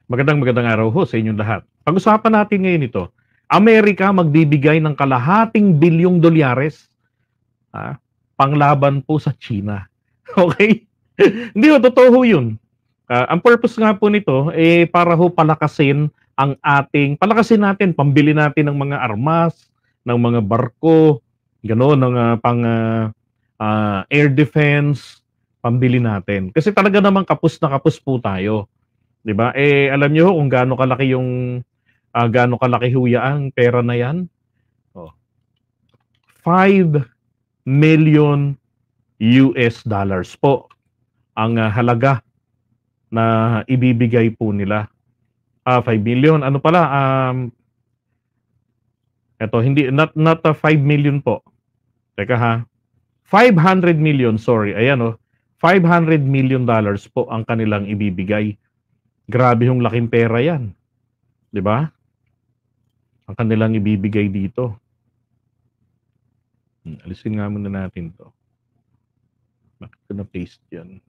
Magandang araw ho sa inyong lahat. Pag-usapan natin ngayon ito. Amerika magbibigay ng kalahating bilyong dolyares, panglaban po sa China. Okay? Hindi ho, totoo ho yun. Ang purpose nga po nito, para ho palakasin natin, pambili natin ng mga armas, ng mga barko, gano'n, ng air defense, pambili natin. Kasi talaga naman kapos na kapos po tayo. 'Di ba? Alam niyo ho kung gaano kalaki ho ang pera na 'yan? Oh, $5 million po ang halaga na ibibigay po nila. 5 million ano pala, eto hindi not 5 million po. Teka ha, 500 million, sorry. Ayan oh, $500 million po ang kanilang ibibigay. Grabe yung laking pera 'yan. 'Di ba? Ang kanilang ibibigay dito. Alisin nga muna natin 'to. Bakit ko na-paste 'yan?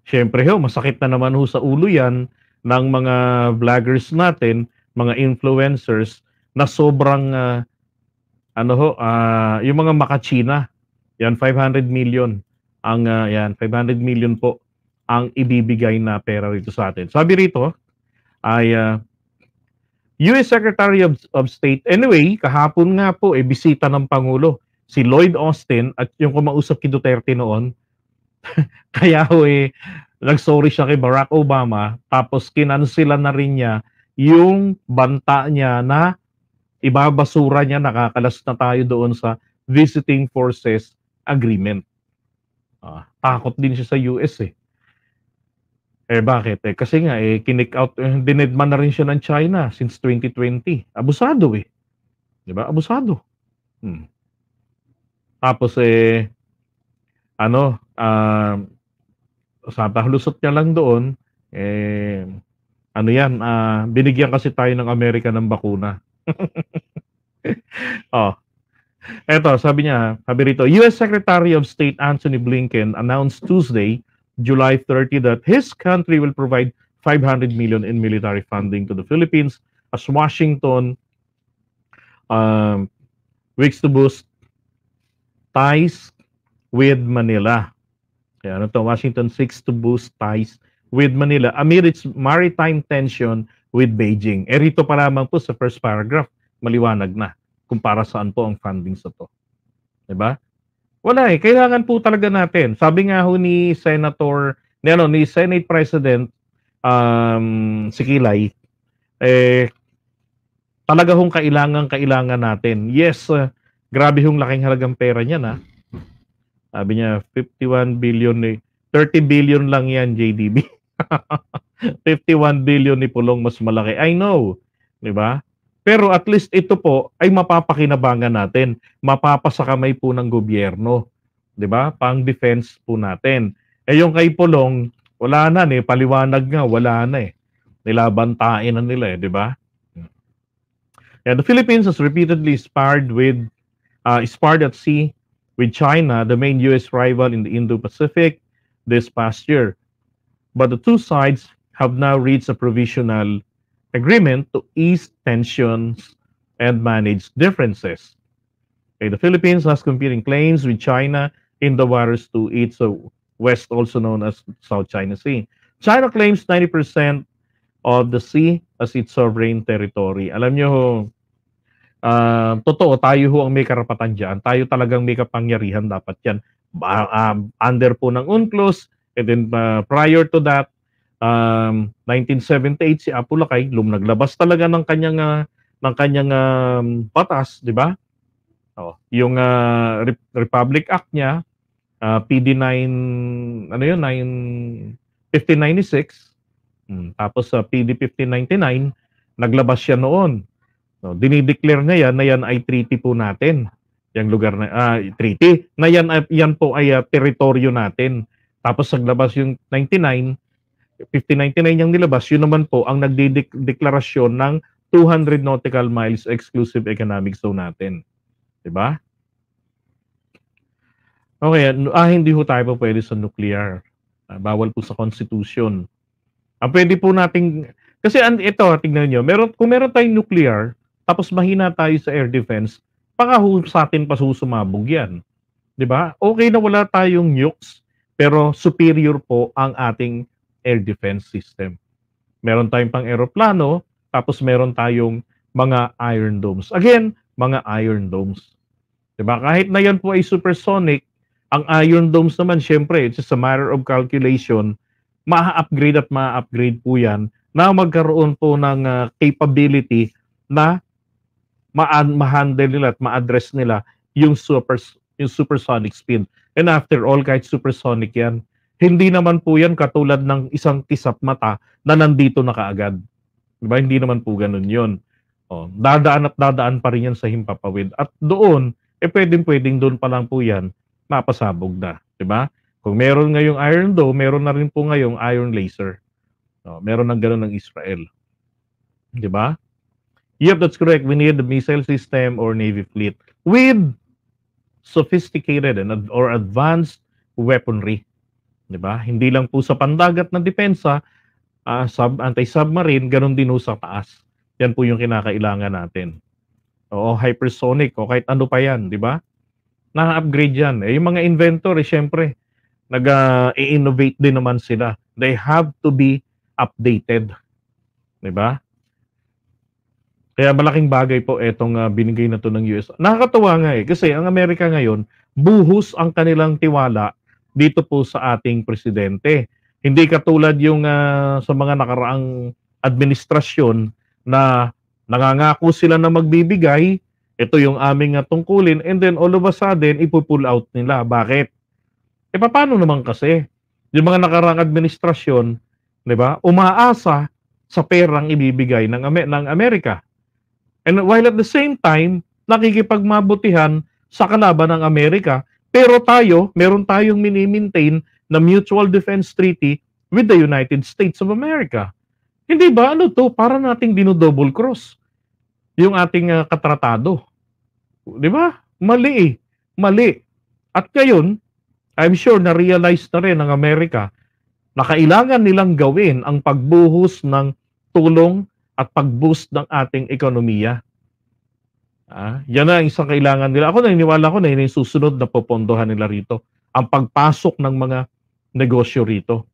Siyempre ho, masakit na naman ho sa ulo 'yan ng mga vloggers natin, mga influencers na sobrang yung mga maka-China. Yan 500 million ang 500 million po ang ibibigay na pera rito sa atin. Sabi rito ay US Secretary of State. Anyway, kahapon nga po bisita ng Pangulo si Lloyd Austin at yung kumausap kay Duterte noon. Kaya ho nag-sorry siya kay Barack Obama tapos kinansela na rin niya yung banta niya na ibabasura niya, nakakalas na tayo doon sa Visiting Forces Agreement. Takot din siya sa US bakit? Kasi nga kinick out, dinedman na rin siya ng China since 2020. Abusado 'Di ba? Abusado. Tapos lusot niya lang doon, binigyan kasi tayo ng Amerika ng bakuna. Sabi rito, US Secretary of State Antony Blinken announced Tuesday, July 30, that his country will provide 500 million in military funding to the Philippines as Washington works to boost ties with Manila. Washington seeks to boost ties with Manila amid its maritime tension with Beijing. Rito pa lamang po sa first paragraph, maliwanag na kung para saan po ang fundings na to. Diba? Wala kailangan po talaga natin. Sabi nga ho ni Senate President si Kilay, talaga hong kailangan natin. Yes, grabe hong laking halagang pera niya Sabi niya 51 billion 30 billion lang yan, JDB. 51 billion ni Pulong mas malaki. I know, 'di ba? Pero at least ito po ay mapapakinabangan natin, mapapasakamay po ng gobyerno, 'di ba? Pang-defense po natin. Yung kay Pulong, wala na paliwanag nga, wala na Nilabantain na nila 'di ba? The Philippines has repeatedly sparred at sea with China, the main US rival in the Indo-Pacific, this past year. But the two sides have now reached a provisional agreement to ease tensions and manage differences. The Philippines has competing claims with China in the waters to its west, also known as South China Sea. China claims 90% of the sea as its sovereign territory. Alam nyo, totoo, tayo ho ang may karapatan dyan. Tayo talagang may kapangyarihan dapat yan. Under po ng UNCLOS, and then prior to that, 1978 si Apo Lakay naglabas talaga ng kanyang batas, 'di ba? Yung Republic Act niya, PD 1596, tapos sa PD 1599 naglabas siya noon. Dinideclare niya na yan ay treaty po natin. Yung lugar na treaty na yan po ay teritoryo natin. Tapos naglabas yung 1599 yung nilabas, yun naman po ang nagdideklarasyon ng 200 nautical miles exclusive economic zone natin. 'Di ba? Okay, hindi ho tayo pa pwede sa nuclear. Bawal po sa Constitution. Pwede po nating, kasi ito, tignan nyo, kung meron tayong nuclear, tapos mahina tayo sa air defense, baka sa atin pa susumabog yan. 'Di ba? Okay na wala tayong nukes, pero superior po ang ating air defense system. Meron tayong pang-eroplano, tapos meron tayong mga Iron Domes. Again, mga Iron Domes. 'Di ba? Kahit na yan po ay supersonic, ang Iron Domes naman, syempre, it's just a matter of calculation, ma-upgrade at ma-upgrade po yan na magkaroon po ng capability na ma-handle nila at ma-address nila yung supersonic speed. And after all, kahit supersonic yan, hindi naman po yan katulad ng isang kisap mata na nandito na kaagad. Diba? Hindi naman po ganun yun. Dadaan at dadaan pa rin yan sa himpapawid. At doon, pwedeng doon pa lang po yan, mapasabog na. Diba? Kung meron ngayong Iron Dome, meron na rin po ngayong Iron Laser. Meron ng ganun ng Israel. Diba? Yep, that's correct. We need the missile system or Navy fleet with sophisticated or advanced weaponry. Diba? Hindi lang po sa pandagat na depensa, anti-submarine, ganun din sa taas. Yan po yung kinakailangan natin. Hypersonic, o kahit ano pa yan, di ba? Na-upgrade yan. Yung mga inventor, syempre, nag-i-innovate din naman sila. They have to be updated. Di ba? Kaya malaking bagay po itong binigay na to ng US. Nakakatuwa nga kasi ang Amerika ngayon, buhos ang kanilang tiwala dito po sa ating presidente. Hindi katulad yung sa mga nakaraang administrasyon na nangangako sila na magbibigay, ito yung aming tungkulin, and then all of a sudden, ipupull out nila. Bakit? Paano naman kasi? Yung mga nakaraang administrasyon, di ba, umaasa sa perang ibibigay ng Amerika. And while at the same time, nakikipagmabutihan sa kalaban ng Amerika, pero meron tayong mini-maintain na mutual defense treaty with the United States of America. Hindi ba? Ano to? Para nating dinodouble cross yung ating katratado. Di ba? Mali eh. Mali. At ngayon, I'm sure na-realize na rin ng Amerika na kailangan nilang gawin ang pagbuhos ng tulong at pag-boost ng ating ekonomiya. Yan na ang isang kailangan nila. Ako naniniwala ko na yun yung susunod na popondohan nila rito. Ang pagpasok ng mga negosyo rito.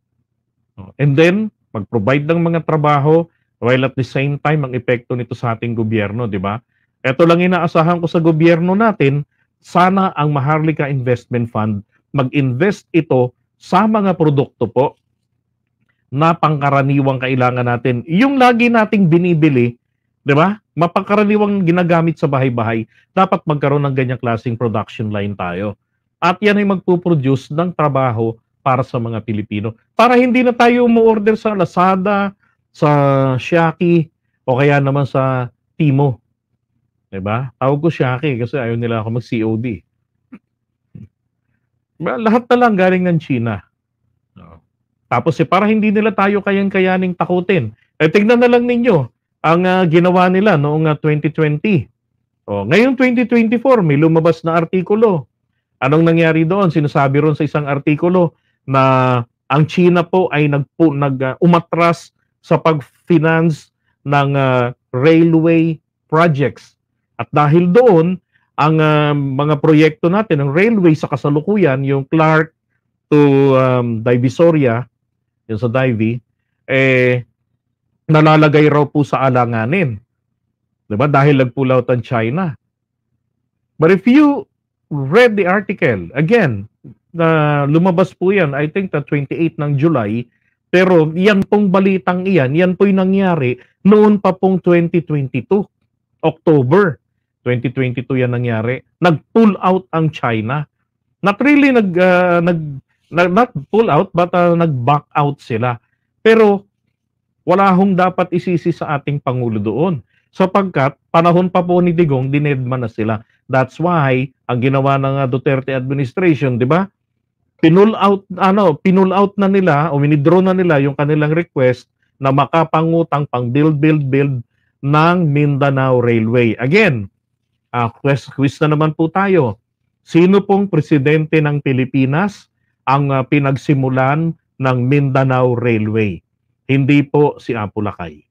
And then, mag-provide ng mga trabaho while at the same time ang epekto nito sa ating gobyerno, di ba? Ito lang inaasahan ko sa gobyerno natin, sana ang Maharlika Investment Fund mag-invest ito sa mga produkto po na pangkaraniwang kailangan natin. Yung lagi nating binibili, di ba? Mapangkaraniwang ginagamit sa bahay-bahay, dapat magkaroon ng ganyang klaseng production line tayo. At yan ay magpuproduce ng trabaho para sa mga Pilipino. Para hindi na tayo umu-order sa Lazada, sa Shopee, o kaya naman sa Timo. Diba? Tawag ko Shopee kasi ayaw nila ako mag-COD. Lahat na lang galing ng China. Tapos para hindi nila tayo kayang-kayaning takutin. Tignan na lang ninyo ang ginawa nila noong 2020. Ngayong 2024, may lumabas na artikulo. Anong nangyari doon? Sinasabi ron sa isang artikulo na ang China po ay umatras sa pag-finance ng railway projects. At dahil doon, ang mga proyekto natin, ng railway sa kasalukuyan, yung Clark to Divisoria, yung sa Divey, nalalagay raw po sa alanganin. Diba? Dahil nag-pull out ang China. But if you read the article, again, lumabas po yan, I think na 28 ng July, pero yan pong balitang iyan, yan po'y nangyari noon pa pong 2022, October 2022 yan nangyari. Nag-pull out ang China. Not really not pull out, but nag-back out sila. Pero wala hong dapat isisi sa ating Pangulo doon. Sapagkat panahon pa po ni Digong, dinedma na sila. That's why ang ginawa ng Duterte administration, 'di ba? Pinull out na nila o winidraw na nila yung kanilang request na makapangutang pang build ng Mindanao Railway. Again, quiz na naman po tayo. Sino pong presidente ng Pilipinas ang pinagsimulan ng Mindanao Railway. Hindi po si Apo Lakay.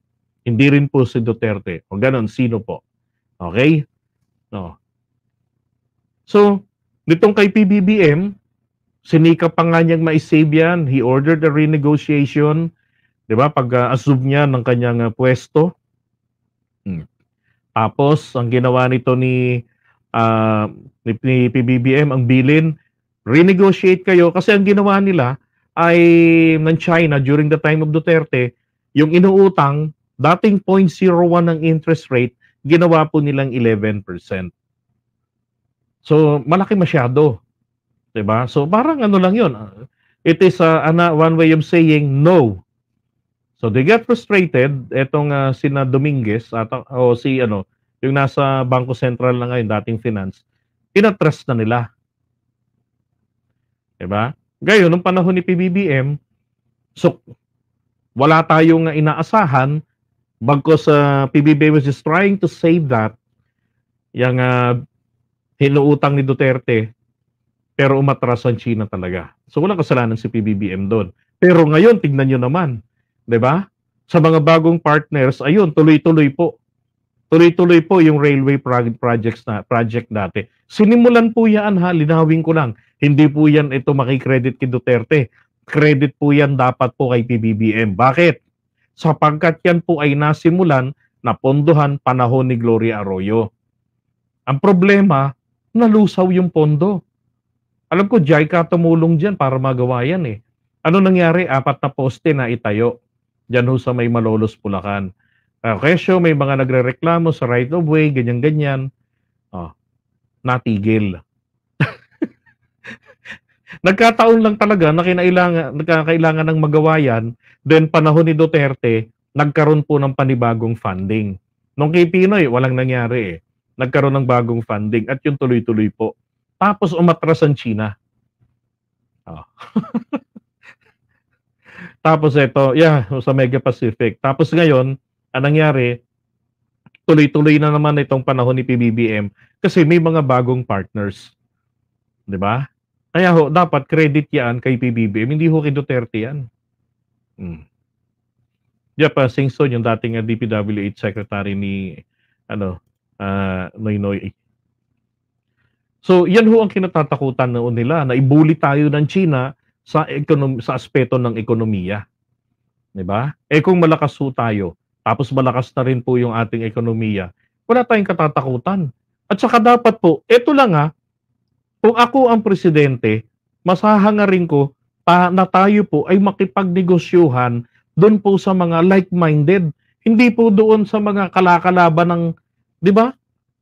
Hindi rin po si Duterte. O ganon, sino po? Okay? No. So, nitong kay PBBM, sinikap pa nga niyang ma-save yan. He ordered a renegotiation. Diba? Pag-assume niya ng kanyang pwesto. Tapos, ang ginawa nito ni PBBM, ang bilin, renegotiate kayo. Kasi ang ginawa nila ay ng China during the time of Duterte, yung inuutang, dating 0.01 ng interest rate, ginawa po nilang 11%. So, malaki masyado. Diba? So, parang ano lang yun. It is one way of saying no. So, they get frustrated. Etong sina Dominguez, yung nasa Bangko Sentral na ngayon, dating finance, inatrust na nila. Diba? Gayon, nung panahon ni PBBM, so, wala tayong inaasahan, bagkos PBBM was just trying to save that, yung hinuutang ni Duterte, pero umatras ang China talaga. So, walang kasalanan si PBBM doon. Pero ngayon, tignan nyo naman, diba? Sa mga bagong partners, ayun, tuloy-tuloy po. Tuloy-tuloy po yung railway project dati. Sinimulan po yan, ha, linawin ko lang. Hindi po yan ito makikredit kay Duterte. Credit po yan dapat po kay PBBM. Bakit? Sapagkat yan po ay nasimulan na pondohan panahon ni Gloria Arroyo. Ang problema, nalusaw yung pondo. Alam ko, JICA tumulong dyan para magawa yan eh. Ano nangyari? 4 na poste na itayo. Diyan ho sa may Malolos, Bulacan. Kesyo, may mga nagre-reklamo sa right of way, ganyan-ganyan. Natigil. Nagkataon lang talaga na nagkakailangan ng magawa yan. Then panahon ni Duterte, nagkaroon po ng panibagong funding. Nung kay Pinoy, walang nangyari eh. Nagkaroon ng bagong funding at yung tuloy-tuloy po. Tapos umatras ang China. Tapos ito, sa Mega Pacific. Tapos ngayon, ang nangyari, tuloy-tuloy na naman itong panahon ni PBBM kasi may mga bagong partners. 'Di ba? Kaya ho, dapat credit yan kay PBBM, hindi ho kay Duterte yan. Singson, yung dating DPWH secretary ni Noynoy. So, yan ho ang kinatatakutan noon nila, na ibuli tayo ng China sa aspeto ng ekonomiya. 'Di ba? Kung malakas ho tayo, tapos malakas na rin po yung ating ekonomiya, wala tayong katatakutan. At saka dapat po, eto lang kung ako ang presidente, masahangarin ko na tayo po ay makipagnegosyuhan doon po sa mga like-minded. Hindi po doon sa mga kalakalaban ng, di ba?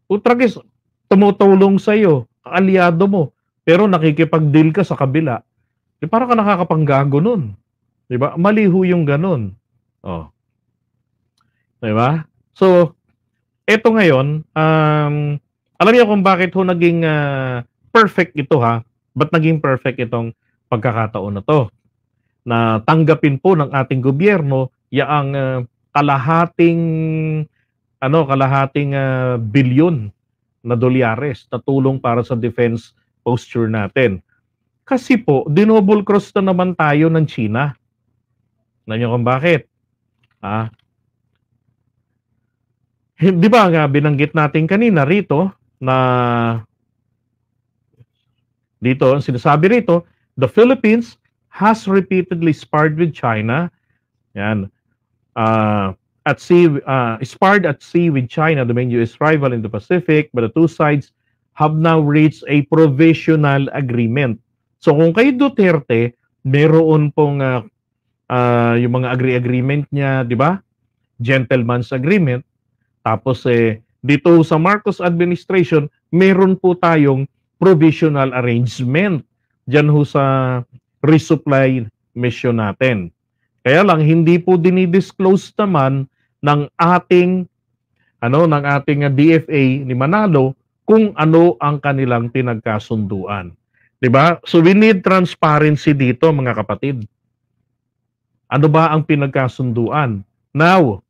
Utragis, tumutulong sa iyo, kaalyado mo, pero nakikipag-deal ka sa kabila. Di para ka nakakapanggago nun. Di ba? Mali ho yung ganun. Di ba? So, eto ngayon, alam niyo kung bakit ho naging perfect ito Ba't naging perfect itong pagkakataon na to? Na tanggapin po ng ating gobyerno yaang kalahating bilyon na dolyares na tulong para sa defense posture natin. Kasi po, dinouble cross na naman tayo ng China. Alam niyo kung bakit? Di ba binanggit natin kanina rito na dito, ang sinasabi rito, the Philippines has repeatedly sparred with China. Yan. Sparred at sea with China, the main U.S. rival in the Pacific, but the two sides have now reached a provisional agreement. So kung kay Duterte, meron pong yung mga agreement niya, di ba? Gentleman's agreement. Tapos dito sa Marcos administration, meron po tayong provisional arrangement dyan ho sa resupply mission natin. Kaya lang hindi po dinidisclose naman ng ating DFA ni Manalo kung ano ang kanilang pinagkasunduan. 'Di ba? So we need transparency dito, mga kapatid. Ano ba ang pinagkasunduan? Now,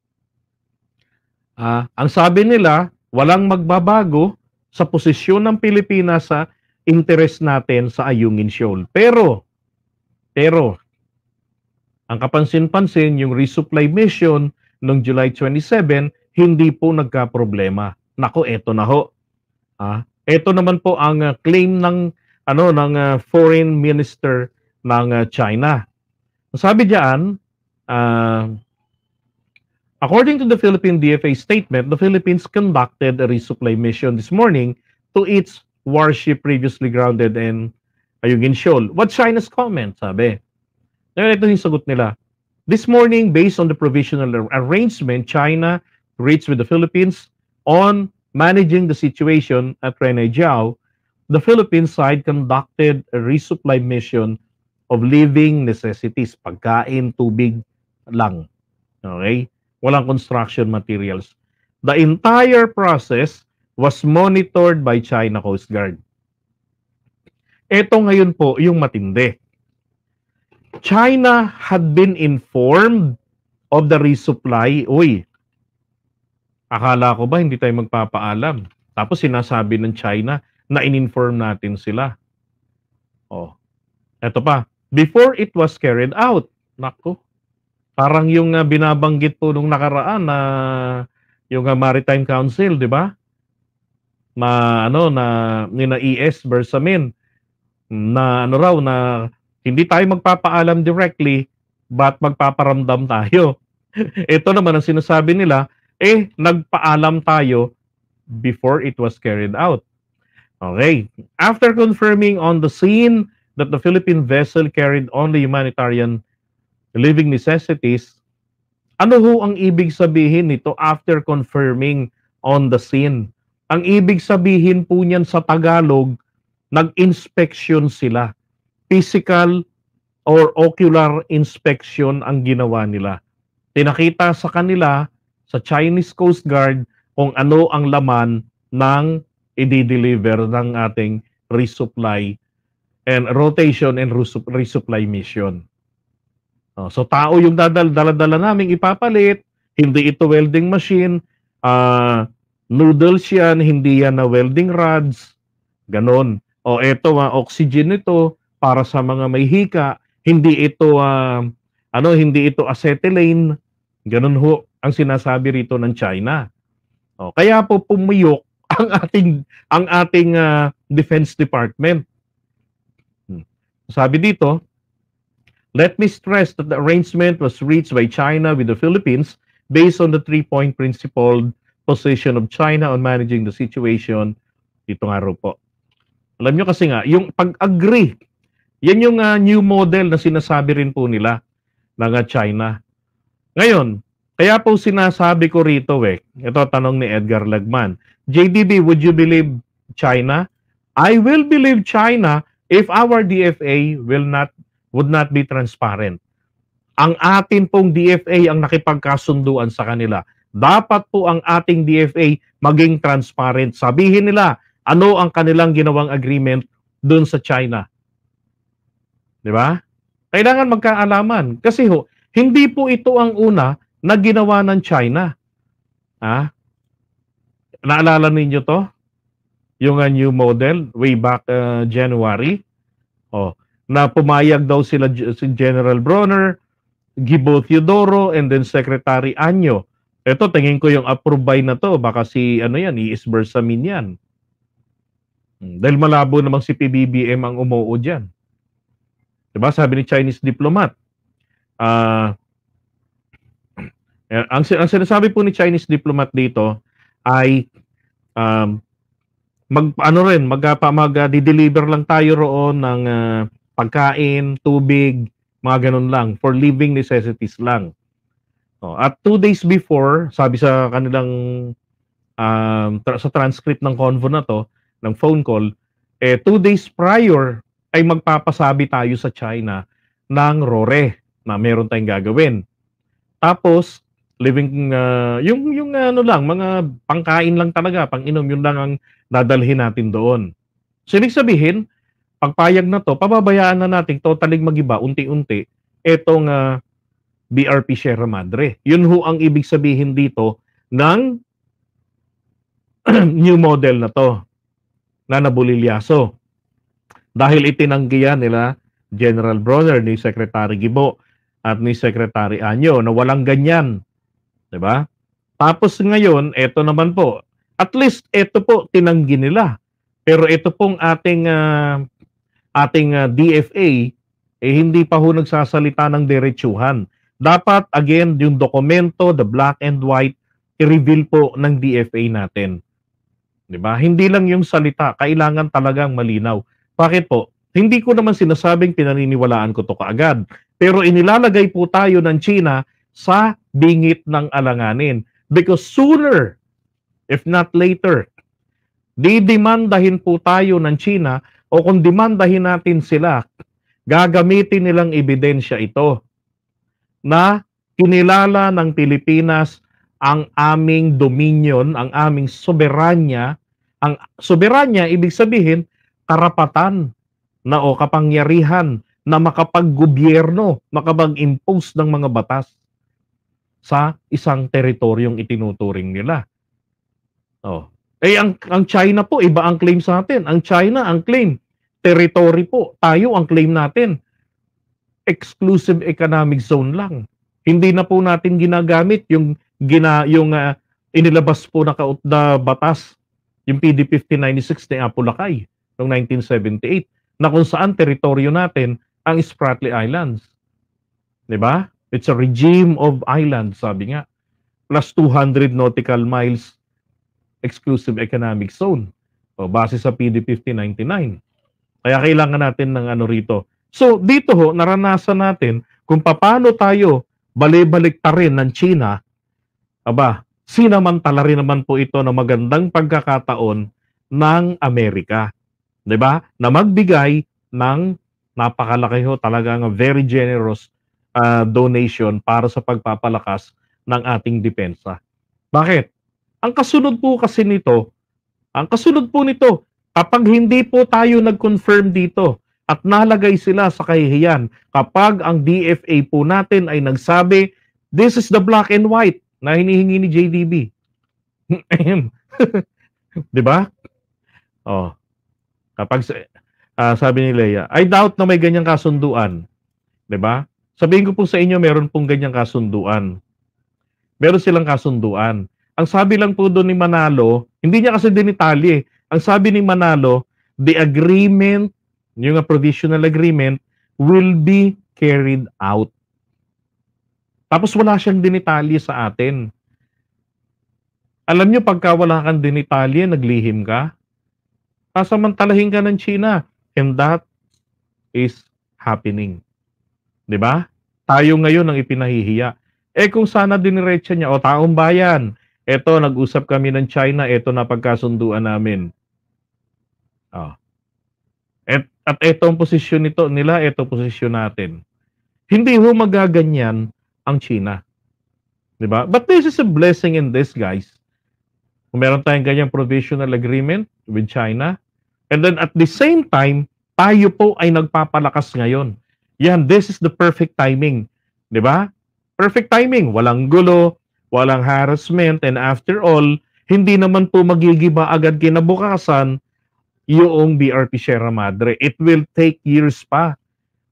ang sabi nila, walang magbabago sa posisyon ng Pilipinas sa interest natin sa Ayungin Shoal. Pero, Ang kapansin-pansin, yung resupply mission noong July 27, hindi po nagka-problema. Nako, eto na ho. Ito naman po ang claim ng Foreign Minister ng China. Sabi diyan, according to the Philippine DFA statement, the Philippines conducted a resupply mission this morning to its warship previously grounded in Ayungin Shoal. What's China's comment? Sabi. Ngayon, ito yung sagot nila. This morning, based on the provisional arrangement, China reached with the Philippines on managing the situation at Renaijiao. The Philippine side conducted a resupply mission of living necessities, pagkain, tubig lang. Okay? Walang construction materials. The entire process was monitored by China Coast Guard. Ito ngayon po yung matindi. China had been informed of the resupply. Uy, akala ko ba hindi tayo magpapaalam? Tapos sinasabi ng China na in-inform natin sila. Oh, eto pa. Before it was carried out. Nako. Parang yung binabanggit po nung nakaraan na yung Maritime Council, di ba? Na nina ES Bersamin na na hindi tayo magpapaalam directly but magpaparamdam tayo. Ito naman ang sinasabi nila, nagpaalam tayo before it was carried out. Okay. After confirming on the scene that the Philippine vessel carried only humanitarian living necessities, ano ho ang ibig sabihin nito after confirming on the scene? Ang ibig sabihin po niyan sa Tagalog, nag-inspection sila. Physical or ocular inspection ang ginawa nila. Tinakita sa kanila, sa Chinese Coast Guard, kung ano ang laman ng i-deliver ng ating resupply and rotation and resupply mission. So tao yung dala-dala naming ipapalit, hindi ito welding machine, noodles yan, hindi yan na welding rods, ganon. Eto oxygen ito para sa mga may hika, hindi ito hindi ito acetylene, ganon ho ang sinasabi rito ng China. Kaya po pumiyok ang ating Defense Department. Sabi dito, let me stress that the arrangement was reached by China with the Philippines based on the three-point principled position of China on managing the situation. Dito nga ro po. Alam nyo kasi nga, yung pag-agree, yan yung new model na sinasabi rin po nila ng China. Ngayon, kaya po sinasabi ko rito, ito tanong ni Edgar Lagman, JDB, would you believe China? I will believe China if our DFA would not be transparent. Ang atin pong DFA ang nakipagkasunduan sa kanila. Dapat po ang ating DFA maging transparent. Sabihin nila ano ang kanilang ginawang agreement dun sa China. Di ba? Kailangan magkaalaman. Kasi hindi po ito ang una na ginawa ng China. Naalala ninyo to? Yung new model way back January. Na pumayag daw sila si General Bronner, Gibo Teodoro, and then Secretary Anyo. Ito, tingin ko yung approve by na to. Baka si, Iis Bersamin yan. Dahil malabo namang si PBBM ang umuo dyan. Diba? Sabi ni Chinese diplomat. Ang sinasabi po ni Chinese diplomat dito ay mag-deliver lang tayo roon ng pagkain, tubig, mga ganun lang, for living necessities lang. At 2 days before, sabi sa kanilang sa transcript ng convo na to, ng phone call, 2 days prior ay magpapasabi tayo sa China ng RORE na meron tayong gagawin. Tapos, living, mga pangkain lang talaga, pang-inom, yun lang ang dadalhin natin doon. So, ibig sabihin, pagpayag na to, pababayaan na natin totaling magiba, unti-unti, etong BRP Sierra Madre. Yun ho ang ibig sabihin dito ng new model na to, na nabulilyaso. Dahil itinanggihan nila General Bronner ni Secretary Gibo at ni Secretary Anyo na walang ganyan, 'di ba? Tapos ngayon, eto naman po, at least eto po tinanggi nila. Pero ito pong ating DFA hindi pa ho nagsasalita ng diretsuhan. Dapat again yung dokumento, the black and white, i-reveal po ng DFA natin. 'Di ba? Hindi lang yung salita, kailangan talagang malinaw. Bakit po? Hindi ko naman sinasabing pinaniniwalaan ko to kaagad. Pero inilalagay po tayo ng China sa bingit ng alanganin. Because sooner, if not later, didemandahin po tayo ng China o kung demandahin natin sila, gagamitin nilang ebidensya ito na kinilala ng Pilipinas ang aming dominion, ang aming soberanya. Ang soberanya, ibig sabihin, karapatan na o kapangyarihan na makapag-gobyerno, makapag-impose ng mga batas sa isang teritoryong itinuturing nila. Oh. Ang China po, iba ang claim sa atin. Ang China, ang claim, territory po. Tayo, ang claim natin, exclusive economic zone lang. Hindi na po natin ginagamit yung inilabas po na batas, yung PD 1596 ni Apo Lakay noong 1978, na kung saan teritoryo natin ang Spratly Islands. 'Di ba? It's a regime of islands, sabi nga. Plus 200 nautical miles exclusive economic zone. O, base sa PD 1599. Kaya kailangan natin ng ano rito. So, dito ho, naranasan natin kung paano tayo balik-baliktarin ng China. Aba, sinamantala rin naman po ito na magandang pagkakataon ng Amerika. 'Di ba? Na magbigay ng napakalaki ho, talagang very generous donation para sa pagpapalakas ng ating depensa. Bakit? Ang kasunod po nito, kapag hindi po tayo nag-confirm dito at nalagay sila sa kahihiyan, kapag ang DFA po natin ay nagsabi, this is the black and white na hinihingi ni JDB. 'Di ba? Oh. Kapag sabi ni Leia, I doubt na may ganyang kasunduan. 'Di ba? Sabihin ko po sa inyo, meron pong ganyang kasunduan. Meron silang kasunduan. Ang sabi lang po doon ni Manalo, hindi niya kasi dinitalye. Ang sabi ni Manalo, the agreement, yung provisional agreement, will be carried out. Tapos wala siyang dinitalye sa atin. Alam niyo, pagka wala kang dinitalye, naglihim ka, sasamantalahin ka ng China. And that is happening. 'Di ba? Tayo ngayon ang ipinahihiya. Kung sana diniretso niya, taong bayan, eto, nag-usap kami ng China, eto na pagkasunduan namin. At eto ang posisyon nila, eto posisyon natin. Hindi ho magaganyan ang China. 'Di ba? But this is a blessing in disguise. Kung meron tayong ganyang provisional agreement with China, and then at the same time, tayo po ay nagpapalakas ngayon. Yan, this is the perfect timing. 'Di ba? Perfect timing. Walang gulo, walang harassment, and after all, hindi naman po magigiba agad kinabukasan yung BRP Sierra Madre. It will take years pa.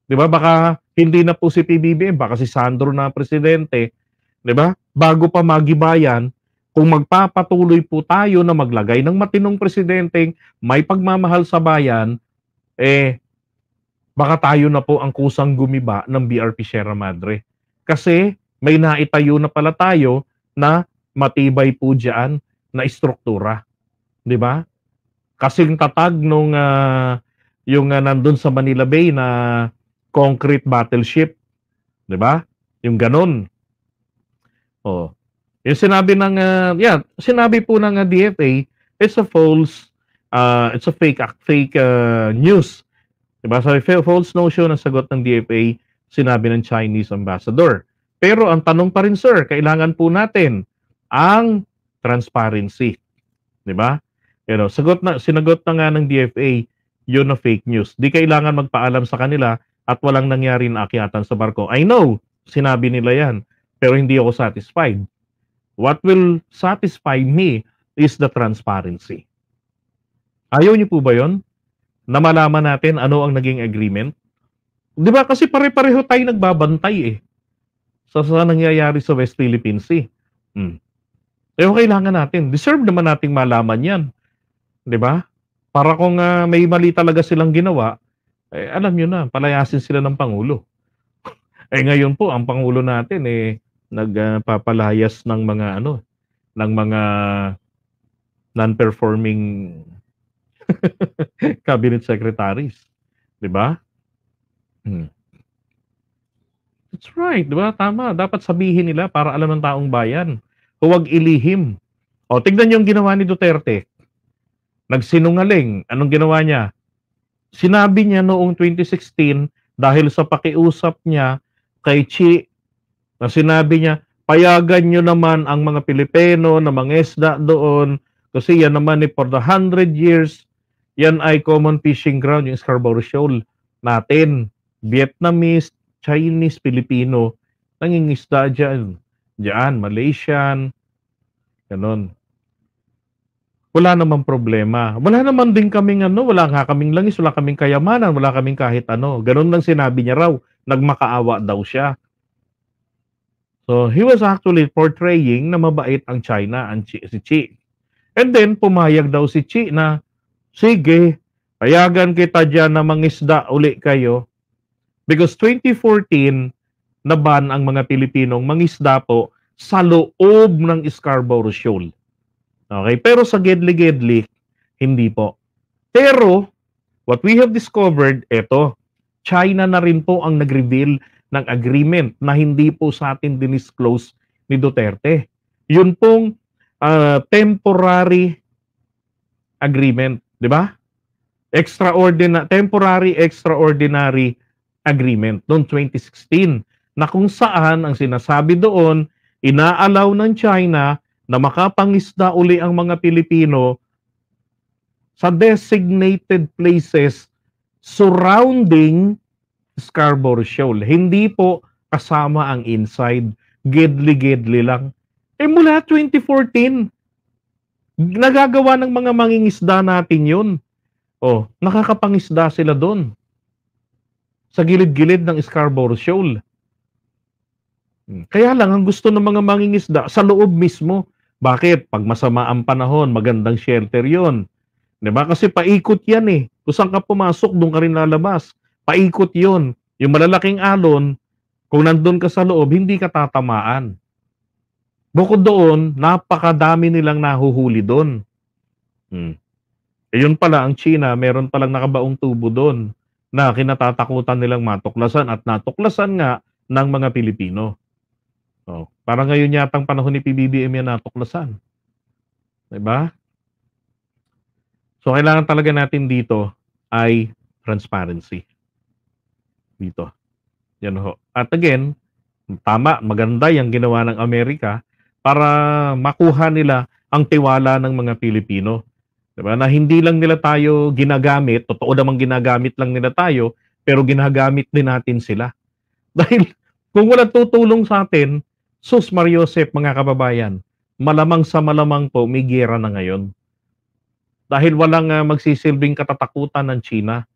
'Di ba? Baka hindi na po si PBBM, baka si Sandro na presidente, 'di ba? Bago pa magibayan, kung magpapatuloy po tayo na maglagay ng matinong presidenteng may pagmamahal sa bayan, baka tayo na po ang kusang gumiba ng BRP Sierra Madre. Kasi may naitayo na pala tayo na matibay po diyan na istruktura. 'Di ba? Kasing tatag nung yung nandun sa Manila Bay na concrete battleship, 'di ba? Yung ganun. Oh. Yung sinabi ng sinabi po ng DFA, it's a fake news. 'Di ba? So, false notion ang sagot ng DFA, sinabi ng Chinese ambassador. Pero ang tanong pa rin, sir, kailangan po natin ang transparency. 'Di ba? Sinagot na nga ng DFA, yun na fake news. Di kailangan magpaalam sa kanila at walang nangyari na akyatan sa barko. I know, sinabi nila yan, pero hindi ako satisfied. What will satisfy me is the transparency. Ayaw niyo po ba yon? Na malaman natin ano ang naging agreement? Di ba? Kasi pare-pareho tayo nagbabantay . sa nangyayari sa West Philippine Sea. Eh, kailangan natin. Deserve naman nating malaman yan. 'Di ba? Para kung may mali talaga silang ginawa, eh, alam nyo na, palayasin sila ng Pangulo. Eh ngayon po, ang Pangulo natin nagpapalayas ng mga ng mga non-performing cabinet secretaries. 'Di ba? That's right, 'di ba? Tama, dapat sabihin nila para alam ng taong bayan. Huwag ilihim. O, tignan yung ginawa ni Duterte. Nagsinungaling. Anong ginawa niya? Sinabi niya noong 2016 dahil sa pakiusap niya kay Chi na sinabi niya, payagan nyo naman ang mga Pilipino na mangisda doon kasi yan naman for the 100 years, yan ay common fishing ground, yung Scarborough Shoal natin. Vietnamese, Chinese, Filipino, nangingisda dyan. Diyan, Malaysian, ganun. Wala namang problema. Wala naman din kaming wala nga kaming langis, wala kaming kayamanan, wala kaming kahit ano. Ganun lang sinabi niya raw. Nagmakaawa daw siya. So, he was actually portraying na mabait ang China, si Xi. And then, pumayag daw si Xi na, sige, payagan kita dyan na mangisda uli kayo. Because 2014, naban ang mga Pilipinong mangisda po sa loob ng Scarborough Shoal. Okay, pero sa Gedli-Gedli, hindi po. Pero, what we have discovered, China na rin po ang nag-reveal ng agreement na hindi po sa atin dinisclose ni Duterte. Yun pong temporary agreement, di ba? Temporary extraordinary agreement noong 2016 na kung saan ang sinasabi doon, inaalaw ng China na makapangisda uli ang mga Pilipino sa designated places surrounding Scarborough Shoal. Hindi po kasama ang inside. Gedli-gedli lang. Eh mula 2014, nagagawa ng mga mangingisda natin yun. Oh, nakakapangisda sila doon. Sa gilid-gilid ng Scarborough Shoal. Kaya lang, ang gusto ng mga mangingisda, sa loob mismo. Bakit? Pag masama ang panahon, magandang shelter yon. Diba? Kasi paikot yan eh. Kung saan ka pumasok, doon ka rin lalabas. Paikot yon. Yung malalaking alon, kung nandun ka sa loob, hindi ka tatamaan. Bukod doon, napakadami nilang nahuhuli doon. Yun pala, ang China, meron palang nakabaong tubo doon na kinatatakutan nilang matuklasan at natuklasan nga ng mga Pilipino. Oh, para ngayon yatang panahon ni PBBM yan natuklasan. Diba? So, kailangan talaga natin dito ay transparency. Dito. Yan ho. At again, tama, maganda yung ginawa ng Amerika para makuha nila ang tiwala ng mga Pilipino. Diba? Na hindi lang nila tayo ginagamit, totoo namang ginagamit lang nila tayo, pero ginagamit din natin sila. Dahil kung walang tutulong sa atin, sus Mariosep, mga kababayan, malamang sa malamang po, may giyera na ngayon. Dahil walang magsisilbing katatakutan ng China.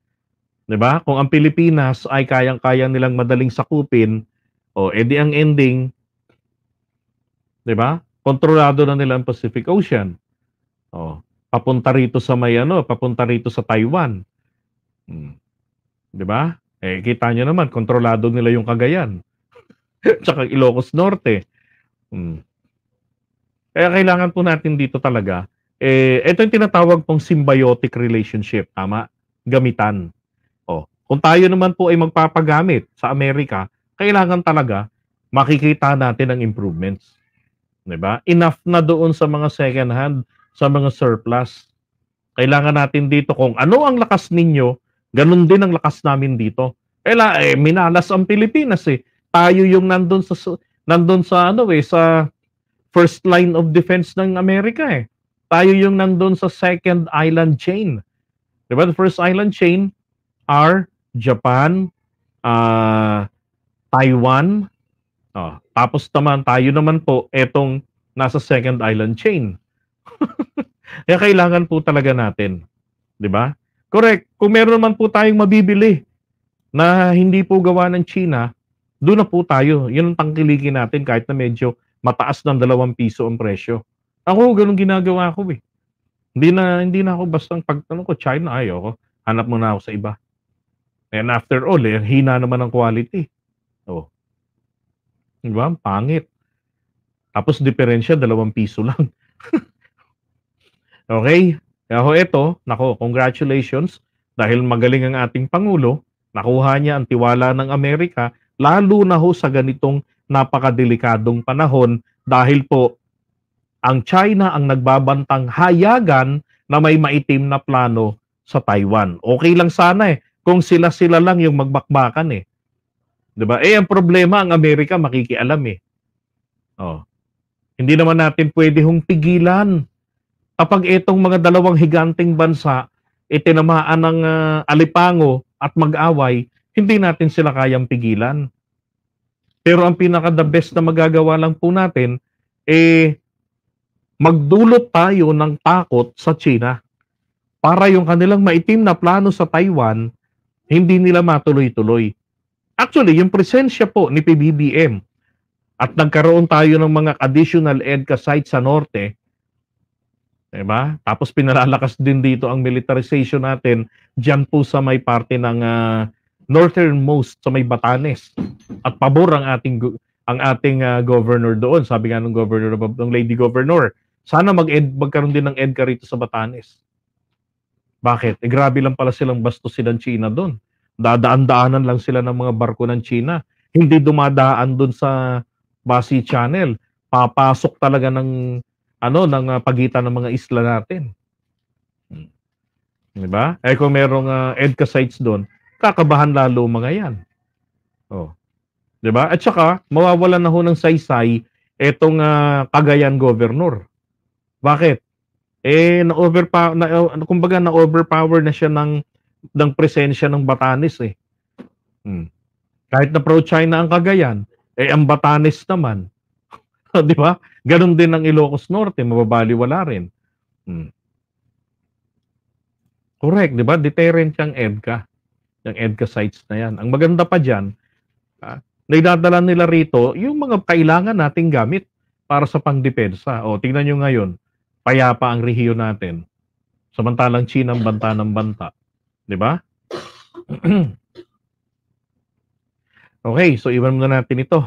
Diba? Kung ang Pilipinas ay kayang-kayang nilang madaling sakupin, edi ang ending, diba? Kontrolado na nila ang Pacific Ocean. Papunta rito sa papunta rito sa Taiwan. Diba? Kita nyo naman, kontrolado nila yung Cagayan. Tsaka Ilocos Norte. Kaya kailangan po natin dito talaga, ito yung tinatawag pong symbiotic relationship. Tama? Gamitan. Kung tayo naman po ay magpapagamit sa Amerika, kailangan talaga makikita natin ang improvements. Diba? Enough na doon sa mga second hand, sa mga surplus. Kailangan natin dito kung ano ang lakas ninyo, ganun din ang lakas namin dito. Minalas ang Pilipinas eh. Tayo yung nandun sa sa first line of defense ng Amerika eh. Tayo yung nandun sa second island chain. Diba? The first island chain are Japan, Taiwan. Tapos naman tayo naman po etong nasa second island chain. Kaya kailangan po talaga natin. Diba? Correct. Kung meron naman po tayong mabibili na hindi po gawa ng China, Doon na po tayo. Yun ang tangkilikin natin kahit na medyo mataas ng 2 piso ang presyo. Ako, ganun ginagawa ko eh. Hindi na ako bastang pagtanong ko, China, ayoko. Hanap muna ako sa iba. And after all, hina naman ang quality. Oh. Diba? Pangit. Tapos diferensya, 2 piso lang. Okay? Kaya ito, nako, congratulations. Dahil magaling ang ating Pangulo, nakuha niya ang tiwala ng Amerika, lalo na ho sa ganitong napakadelikadong panahon dahil po ang China ang nagbabantang hayagan na may maitim na plano sa Taiwan. Okay lang sana kung sila-sila lang yung magbakbakan 'Di ba? Ang problema ang Amerika makikialam Oh. Hindi naman natin pwede hong pigilan. Kapag itong mga dalawang higanteng bansa tinamaan ng alipango at mag-away, hindi natin sila kayang pigilan. Pero ang pinaka-the best na magagawa lang po natin, magdulot tayo ng takot sa China para yung kanilang maitim na plano sa Taiwan, hindi nila matuloy-tuloy. Actually, yung presensya po ni PBBM at nagkaroon tayo ng mga additional EDCA sites sa norte, diba? Tapos pinalalakas din dito ang militarization natin dyan po sa may parte ng northernmost sa may Batanes. At pabor ang ating governor doon. Sabi nga ng governor, ng lady governor, sana magkaroon din ng EDCA rito sa Batanes. Bakit? Grabe lang pala silang bastusin ng China doon. Dadaan-daanan lang sila ng mga barko ng China. Hindi dumadaan doon sa Basi Channel. Papasok talaga ng pagitan ng mga isla natin. Diba? Kung merong EDCA sites doon, kakabahan lalo mga yan. Oh. Diba? At saka, mawawalan na ho ng saysay etong Cagayan Governor. Bakit? Kumbaga na-overpower na siya ng presensya ng Batanes Kahit na pro-China ang Cagayan, ang Batanes naman, di ba? Ganon din ang Ilocos Norte, mababaliwala rin. Correct, di ba? Deterrent yung EDCA. Yung EDCA sites na yan. Ang maganda pa dyan, naidadala nila rito yung mga kailangan nating gamit para sa pangdepensa. Tingnan nyo ngayon, payapa ang rehiyon natin. Samantalang China ang banta ng banta. Di ba? Okay, so iwan muna natin ito.